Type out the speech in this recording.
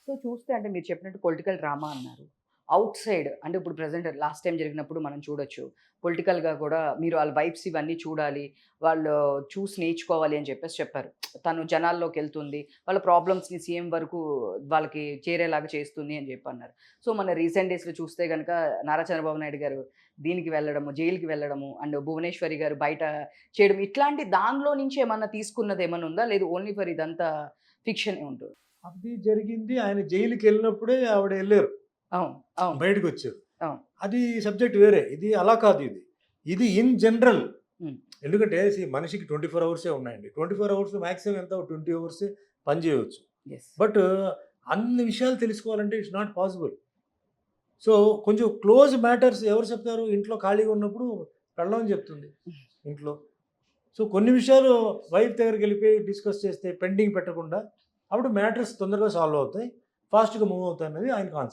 So, చూస్తే అంటే మీరు చెప్పినట్టు పొలిటికల్ డ్రామా అన్నారు. ఔట్ సైడ్ అంటే ఇప్పుడు ప్రెజెంట్ లాస్ట్ టైమ్ జరిగినప్పుడు మనం చూడొచ్చు. పొలిటికల్‌గా కూడా మీరు ఆళ్ళ వైబ్స్ ఇవన్నీ చూడాలి. వాళ్ళు చూసి నేర్చుకోవాలి అని చెప్పేసి చెప్పారు. తను జనాల్లోకెళ్తుంది. వాళ్ళ ప్రాబ్లమ్స్‌ని సీఎం వరకు వాళ్ళకి చేరేలాగా చేస్తుంది అని చెప్పి అన్నారు. సో, మన రీసెంట్ డేస్‌లో చూస్తే గనక నారా చంద్రబాబు నాయుడు గారు దీనికి వెళ్ళడము, జైలుకి వెళ్ళడము అండ్ భువనేశ్వరి గారు బయట చేయడం ఇట్లాంటి దానిలో నుంచి ఏమన్నా తీసుకున్నదేమన్నా ఉందా? లేదు ఓన్లీ ఫర్ ఇదంతా ఫిక్షనే ఉంటదా? అది జరిగింది. ఆయన జైలుకెళ్ళినప్పుడే ఆవిడ ఎళ్లారు. అవును. అవును. బయటకొచ్చారు. అవును. అది సబ్జెక్ట్ వేరే. ఇది అలా కాదు ఇది. ఇది ఇన్ జనరల్. హ్మ్. ఎందుకంటే మనిషికి 24 అవర్సే ఉన్నాయండి. 24 అవర్స్‌లో మాక్సిమం ఎంత 20 అవర్సే పని చేయొచ్చు. యెస్. బట్ అన్ని విషయాలు తెలుసుకోవాలంటే ఇట్స్ నాట్ పాసిబుల్. సో, కొంచెం క్లోజ్ మ్యాటర్స్ ఎవరు చెప్తారు? ఇంట్లో ఖాళీగా ఉన్నప్పుడు పెళ్ళాం చెప్తుంది ఇంట్లో. సో, కొన్ని విషయాలు వైఫ్ దగ్గరికెళ్ళిపోయి డిస్కస్ చేస్తే పెండింగ్ పెట్టకుండా అప్పుడు మ్యాటర్స్ తొందరగా సాల్వ్ అవుతాయి. ఫాస్ట్‌గా మూవ్ అవుతాయన్నది ఆయన కాన్సెప్ట్.